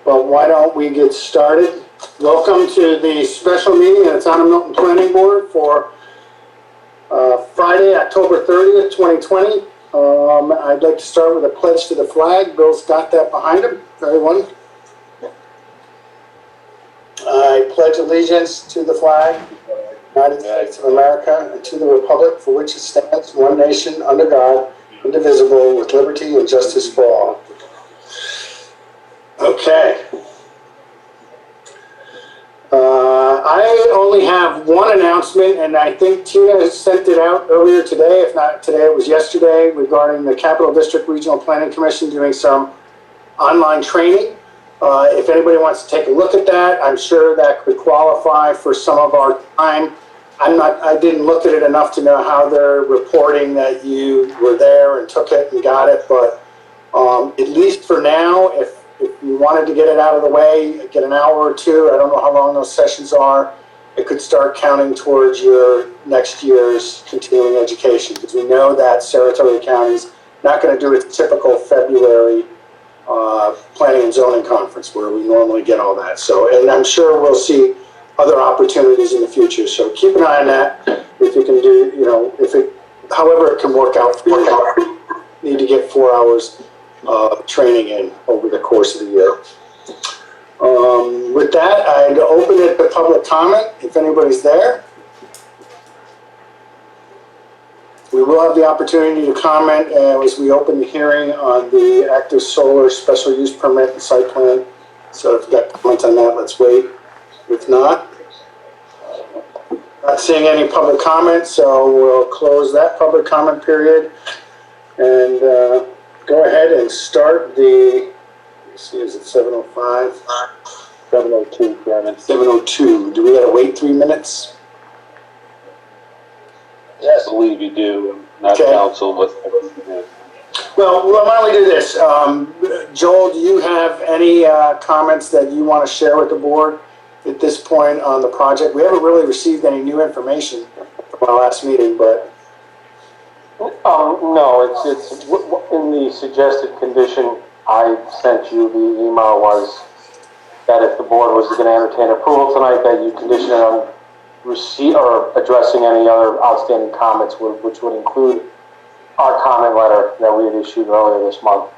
Well, why don't we get started? Welcome to the special meeting of the Town of Milton Planning Board for Friday, October 30th, 2020. I'd like to start with a pledge to the flag. Bill's got that behind him. Everyone. I pledge allegiance to the flag of the United States of America and to the republic for which it stands, one nation, under God, indivisible, with liberty and justice for all. Okay. I only have one announcement, and I think Tina sent it out earlier today. If not today, it was yesterday, regarding the Capital District Regional Planning Commission doing some online training. If anybody wants to take a look at that, I'm sure that could qualify for some of our time. I didn't look at it enough to know how they're reporting that you were there and took it and got it, but at least for now, if you wanted to get it out of the way, get an hour or two, I don't know how long those sessions are, it could start counting towards your next year's continuing education, because we know that Saratoga County's not going to do its typical February planning and zoning conference where we normally get all that. So, and I'm sure we'll see other opportunities in the future. So keep an eye on that. If you can do, however it can work out for you, need to get 4 hours training in over the course of the year. With that, I'd open it to public comment if anybody's there. We will have the opportunity to comment as we open the hearing on the active solar special use permit and site plan. So if you've got comments on that, let's wait. If not seeing any public comment, so we'll close that public comment period and go ahead and start the, let's see, is it 7:05? 7:02, Chairman. 7:02. Do we gotta wait 3 minutes? Yes, I believe you do. Not okay. Council, but well, why don't we do this? Joel, do you have any comments that you want to share with the board at this point on the project? We haven't really received any new information from our last meeting, but no, it's in the suggested condition I sent you. The email was that if the board was going to entertain approval tonight, that you condition it on receipt or addressing any other outstanding comments, which would include our comment letter that we had issued earlier this month.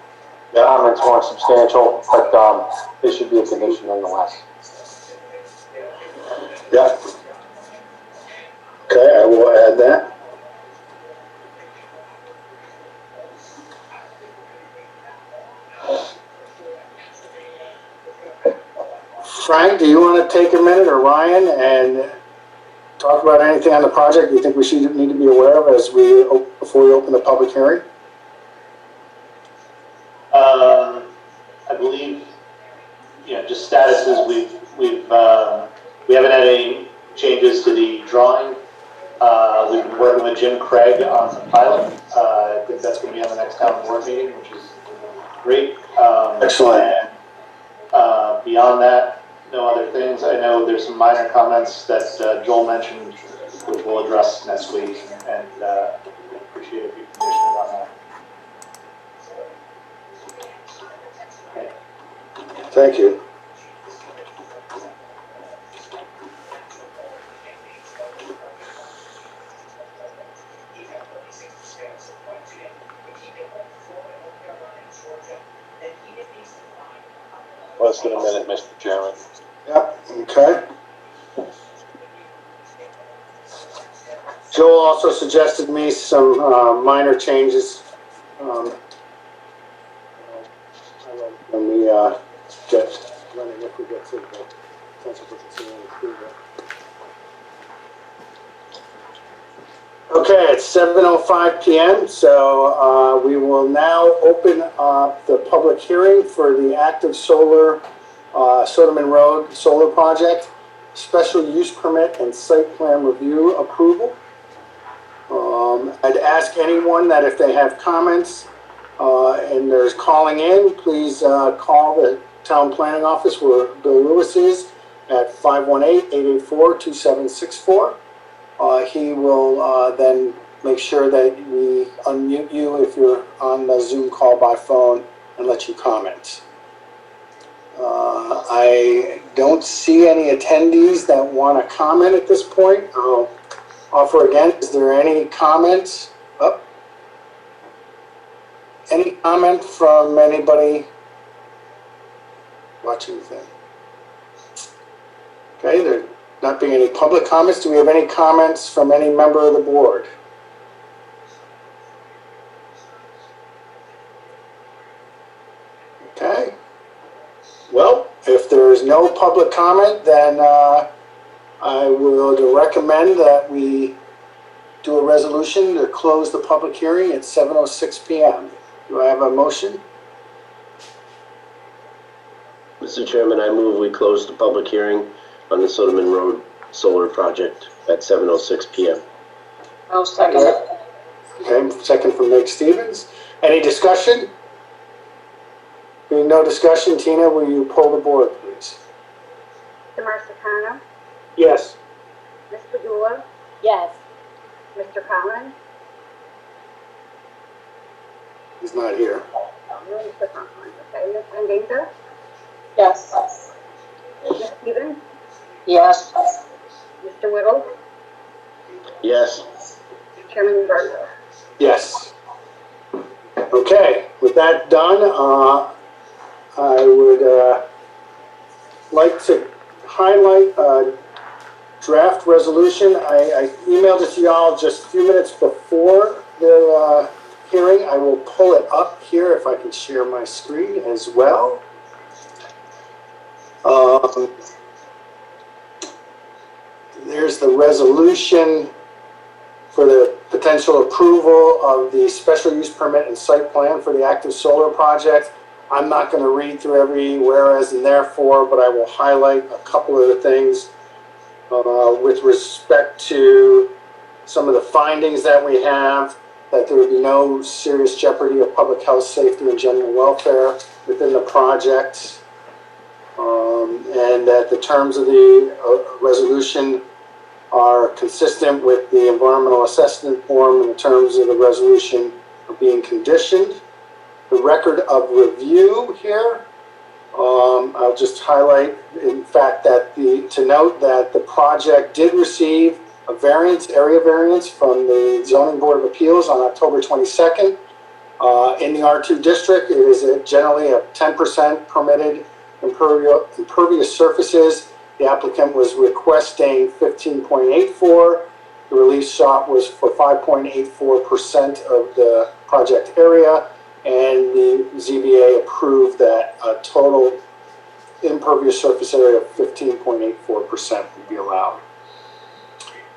The comments weren't substantial, but they should be a condition nonetheless. yeah. Okay, I will add that. Frank, do you want to take a minute, or Ryan, and talk about anything on the project you think we should need to be aware of as before we open the public hearing? I believe, just status is we haven't had any changes to the drawing. We've been working with Jim Craig on the pilot. I think that's going to be on the next town board meeting, which is great. Excellent. And beyond that, no other things. I know there's some minor comments that Joel mentioned, which we'll address next week, and appreciate if you condition it on that. Okay. Thank you. less than a minute, Mr. Chairman. Yep, okay. Joel also suggested me some minor changes. When we get running, if we get to the potential for continuing approval. Okay, it's 7:05 p.m. So we will now open up the public hearing for the active solar Soderman Road solar project, special use permit and site plan review approval. I'd ask anyone that if they have comments and there's calling in, please call the town planning office where Bill Lewis is at 518-884-2764. He will then make sure that we unmute you if you're on the Zoom call by phone and let you comment. I don't see any attendees that want to comment at this point. I'll offer again, is there any comments? Any comment from anybody watching the thing? Okay, there not being any public comments, do we have any comments from any member of the board? Okay. Well, if there is no public comment, then I would recommend that we do a resolution to close the public hearing at 7:06 p.m. Do I have a motion? Mr. Chairman, I move we close the public hearing on the Soderman Road Solar Project at 7:06 p.m. I'll second it. Okay, second from Nick Stevens. Any discussion? Being no discussion, Tina, will you pull the board, please? Mr. Marsicano, Yes. Ms. Padula, Yes. Mr. Collins, He's not here. Mr. Collins, okay, Ms. Mendoza, Yes. Ms. Stevens, Yes. Mr. Whittle, Yes. Chairman Umberto. Yes. Okay, with that done, I would like to highlight a draft resolution. I emailed it to y'all just a few minutes before the hearing. I will pull it up here if I can share my screen as well. There's the resolution for the potential approval of the special use permit and site plan for the active solar project. I'm not going to read through every whereas and therefore, but I will highlight a couple of the things with respect to some of the findings that we have, that there would be no serious jeopardy of public health, safety, and general welfare within the project, and that the terms of the resolution are consistent with the environmental assessment form, and the terms of the resolution are being conditioned. The record of review here, I'll just highlight, in fact, that to note that the project did receive a area variance from the Zoning Board of Appeals on October 22nd. In the R2 district, it is generally a 10% permitted impervious surfaces. The applicant was requesting 15.84. The relief sought was for 5.84% of the project area, and the ZBA approved that a total impervious surface area of 15.84% would be allowed.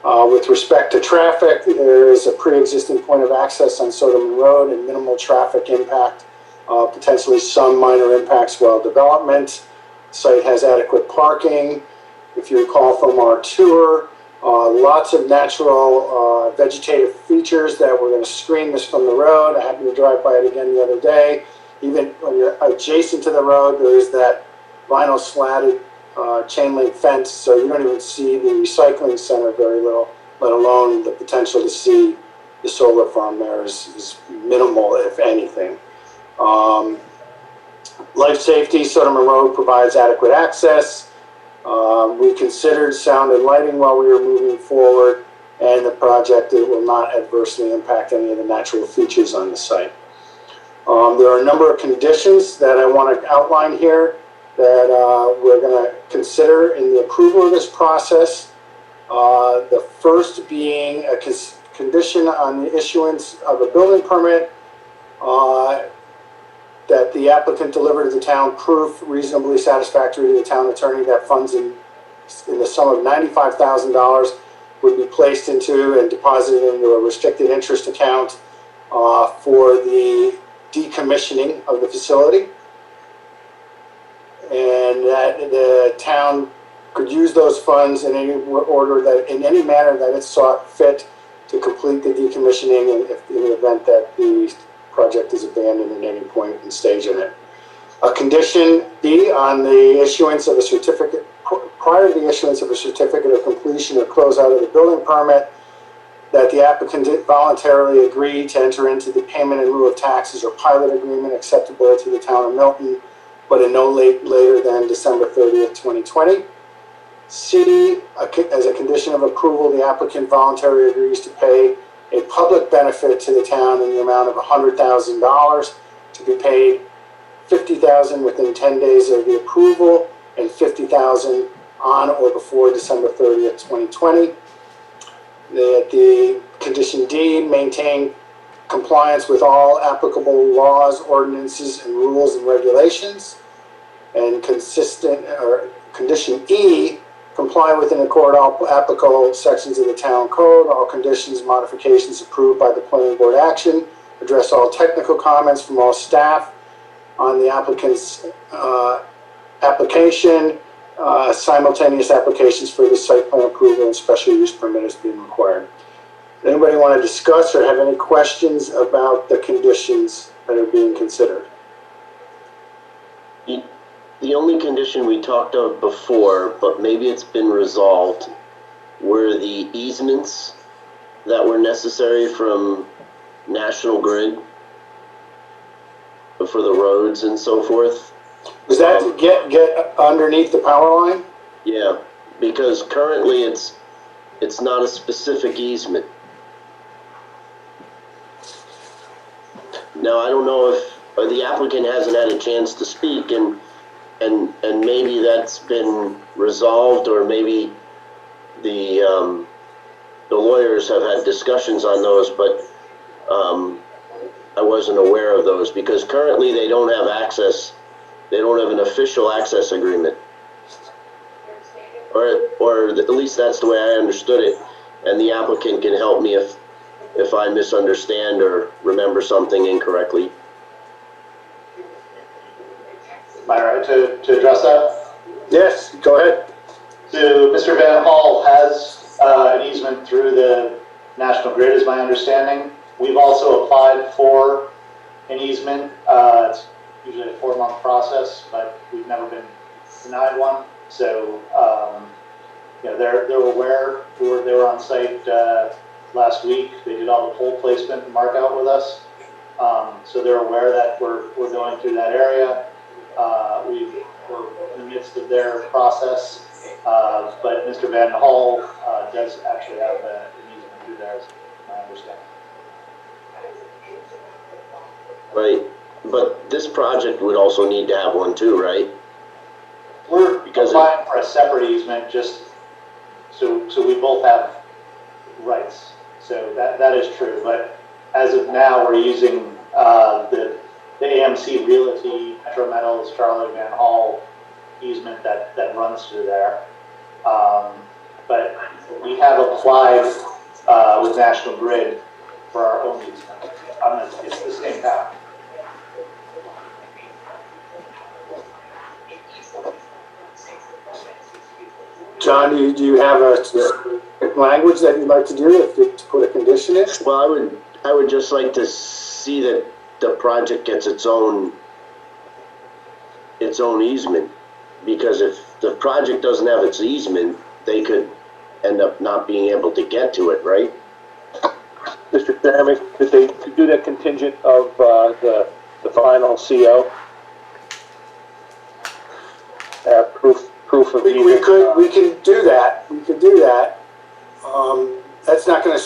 With respect to traffic, there is a pre-existing point of access on Soderman Road and minimal traffic impact, potentially some minor impacts while development. The site has adequate parking. If you recall from our tour, lots of natural vegetative features that we're going to screen this from the road. I happened to drive by it again the other day. Even when you're adjacent to the road, there's that vinyl slatted chain link fence, so you don't even see the recycling center very little, let alone the potential to see the solar farm there is minimal, if anything. Life safety, Soderman Road provides adequate access. We considered sound and lighting while we were moving forward, and the project will not adversely impact any of the natural features on the site. There are a number of conditions that I want to outline here that we're going to consider in the approval of this process. The first being a condition on the issuance of a building permit, that the applicant deliver to the town proof reasonably satisfactory to the town attorney that funds in the sum of $95,000 would be placed into and deposited into a restricted interest account for the decommissioning of the facility, and that the town could use those funds in any order that, in any manner that it sought fit to complete the decommissioning, if in the event that the project is abandoned at any point and stage in it. A condition B on the issuance of a certificate, prior to the issuance of a certificate of completion or closeout of the building permit, that the applicant voluntarily agree to enter into the payment in lieu of taxes or pilot agreement acceptable to the town of Milton but no later than December 30th, 2020. C, as a condition of approval, the applicant voluntarily agrees to pay a public benefit to the town in the amount of $100,000 to be paid $50,000 within 10 days of the approval and $50,000 on or before December 30th, 2020. That the condition D, maintain compliance with all applicable laws, ordinances, and rules and regulations. And condition E, comply with and accord all applicable sections of the town code, all conditions, modifications approved by the planning board action, address all technical comments from all staff on the applicant's application, simultaneous applications for the site plan approval and special use permit is being required. Anybody want to discuss or have any questions about the conditions that are being considered? The only condition we talked of before, but maybe it's been resolved, were the easements that were necessary from National Grid for the roads and so forth. Was that to get underneath the power line? Yeah, because currently it's not a specific easement. Now, I don't know if the applicant hasn't had a chance to speak, and maybe that's been resolved, or maybe the lawyers have had discussions on those, but I wasn't aware of those, because currently they don't have access. They don't have an official access agreement, or at least that's the way I understood it. And the applicant can help me if I misunderstand or remember something incorrectly. Am I right to address that? Yes, go ahead. So Mr. Van Hall has an easement through the National Grid, is my understanding. We've also applied for an easement. It's usually a 4-month process, but we've never been denied one. So, they're aware. They were on site last week. They did all the pole placement and mark out with us. So they're aware that we're going through that area. We're in the midst of their process, but Mr. Van Hall does actually have an easement through there, is my understanding. Right, but this project would also need to have one too, right? We're applying for a separate easement, just so we both have rights. So that is true, but as of now, we're using the AMC Realty, Metro Metals, Charlie Van Hall easement that runs through there. But we have applied with National Grid for our own easement. It's the same path. John, do you have a language that you'd like to do to put a condition in? Well, I would just like to see that the project gets its own easement, because if the project doesn't have its easement, they could end up not being able to get to it, right? Mr. Chairman, could they do that contingent of the final CO? Proof of We can do that. We could do that. That's not going to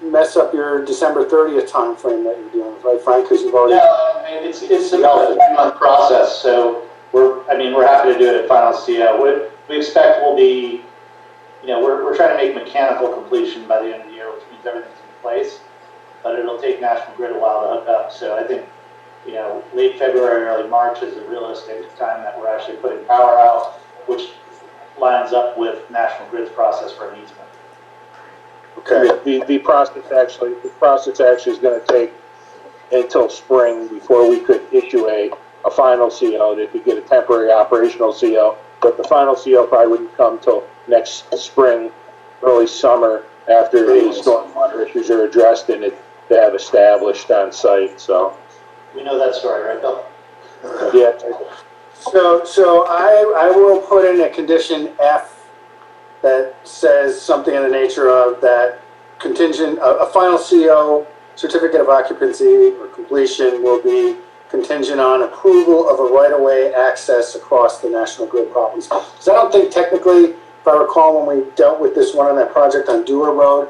mess up your December 30th timeframe that you're dealing with, right, Frank? Because you've already. Yeah, I mean, it's about a 3-month process, so we're happy to do it at final CO. What we expect will be, we're trying to make mechanical completion by the end of the year, which means everything's in place, but it'll take National Grid a while to hook up. So I think, late February, early March is a realistic time that we're actually putting power out, which lines up with National Grid's process for an easement. Okay. The process actually is going to take until spring before we could issue a final CO. They could get a temporary operational CO, but the final CO probably wouldn't come till next spring, early summer, after the stormwater issues are addressed and they have established on site. So we know that story, right, Bill? yeah. So I will put in a condition F that says something in the nature of that contingent, a final CO, certificate of occupancy or completion will be contingent on approval of a right-of-way access across the National Grid properties. Because I don't think technically, if I recall, when we dealt with this one on that project on Dewar Road,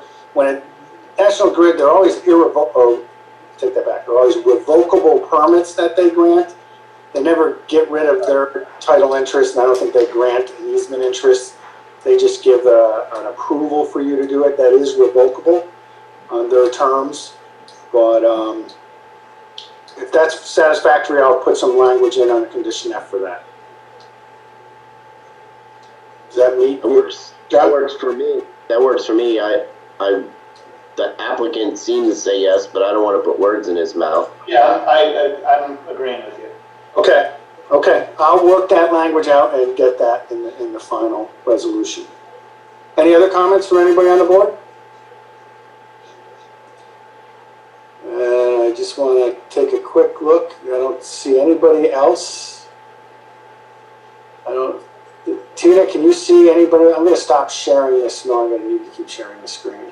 National Grid, they're always take that back, they're always revocable permits that they grant. They never get rid of their title interest, and I don't think they grant an easement interest. They just give an approval for you to do it that is revocable on their terms. But if that's satisfactory, I'll put some language in on the condition F for that. Does that meet? That works for me. That works for me. The applicant seems to say yes, but I don't want to put words in his mouth. Yeah, I'm agreeing with you. Okay, I'll work that language out and get that in the final resolution. Any other comments from anybody on the board? I just want to take a quick look. I don't see anybody else. Tina, can you see anybody? I'm going to stop sharing this. No, I'm going to need to keep sharing the screen.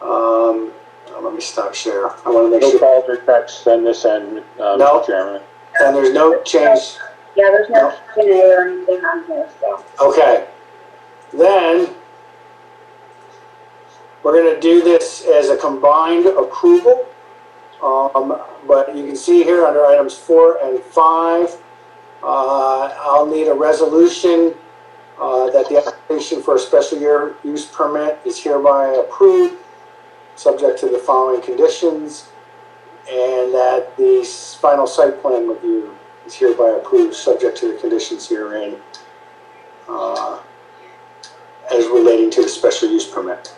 Let me stop share. I want to make No sure. calls or texts on this end, No. Mr. Chairman. And there's no change. Yeah, there's no Q&A or anything on here, so. Okay. Then we're going to do this as a combined approval. But you can see here under items 4 and 5, I'll need a resolution that the application for a special use permit is hereby approved, subject to the following conditions, and that the final site plan review is hereby approved, subject to the conditions herein, as relating to the special use permit.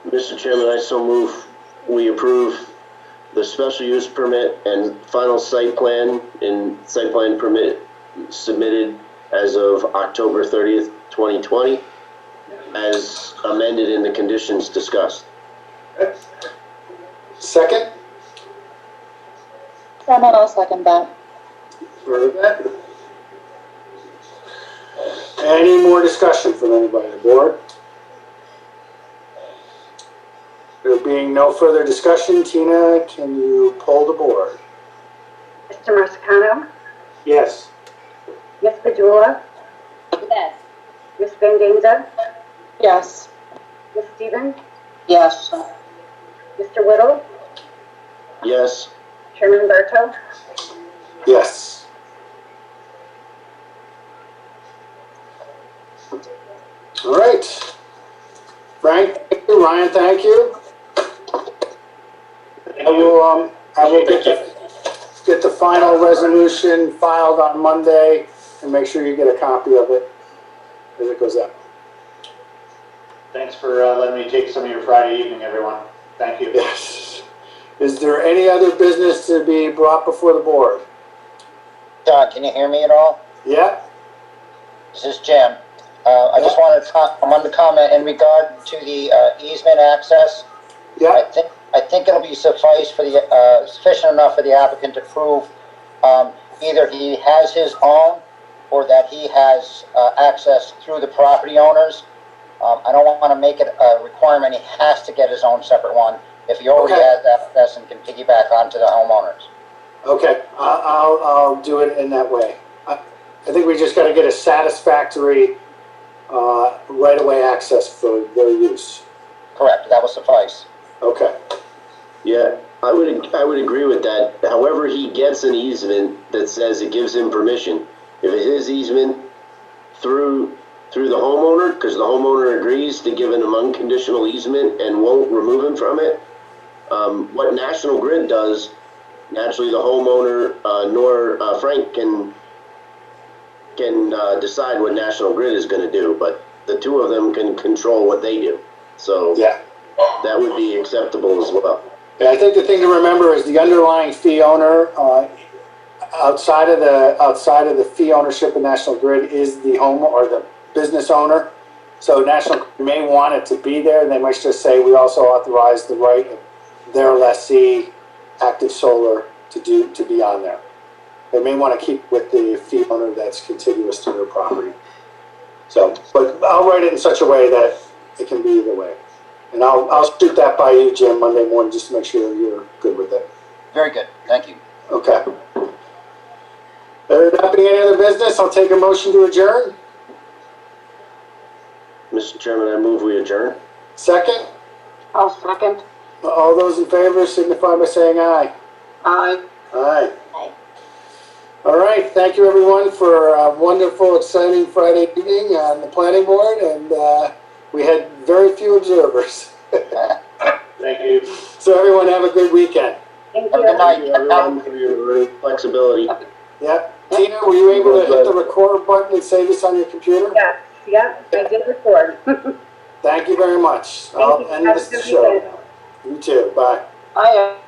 Mr. Chairman, I so move we approve the special use permit and final site plan permit submitted as of October 30th, 2020, as amended in the conditions discussed. Second? Someone else second that. Heard that? Any more discussion from anybody on the board? There being no further discussion, Tina, can you poll the board? Mr. Marsicano? Yes. Ms. Padula? Yes. Ms. Van Denza? Yes. Ms. Stevens? Yes. Mr. Whittle? Yes. Chairman Berto? Yes. All right. Frank, thank you. Ryan, thank you. I will get the final resolution filed on Monday and make sure you get a copy of it as it goes out. Thanks for letting me take some of your Friday evening, everyone. Thank you. Yes. Is there any other business to be brought before the board? John, can you hear me at all? Yeah? This is Jim. I just wanted to comment in regard to the easement access. Yeah? I think it'll be sufficient enough for the applicant to prove either he has his own or that he has access through the property owners. I don't want to make it a requirement he has to get his own separate one if he already has access and can piggyback onto the homeowners. Okay, I'll do it in that way. I think we just got to get a satisfactory right-of-way access for their use. Correct, that will suffice. Okay. Yeah, I would agree with that. However, he gets an easement that says it gives him permission. If it is easement through the homeowner, because the homeowner agrees to give him unconditional easement and won't remove him from it, what National Grid does, naturally the homeowner nor Frank can decide what National Grid is going to do, but the two of them can control what they do. So Yeah. that would be acceptable as well. Yeah, I think the thing to remember is the underlying fee owner, outside of the fee ownership of National Grid, is the home or the business owner. So National Grid may want it to be there. They might just say, we also authorize the right of their lessee, Active Solar, to be on there. They may want to keep with the fee owner that's contiguous to their property. So, but I'll write it in such a way that it can be either way. And I'll shoot that by you, Jim, Monday morning, just to make sure you're good with it. Very good, thank you. Okay. There not being any other business, I'll take a motion to adjourn. Mr. Chairman, I move we adjourn. Second, I'll second. all those in favor signify by saying aye. Aye. Aye. Aye. All right, thank you everyone for a wonderful, exciting Friday evening on the planning board, and we had very few observers. Thank you. So everyone have a good weekend. Thank Have a you. good night. Thank you, everyone, for your flexibility. Yep. Tina, were you able to hit the record button and save this on your computer? Yes, yep, I did record. Thank you very much. Thank I'll you. end Have a this good show. weekend. You too, bye. Aye.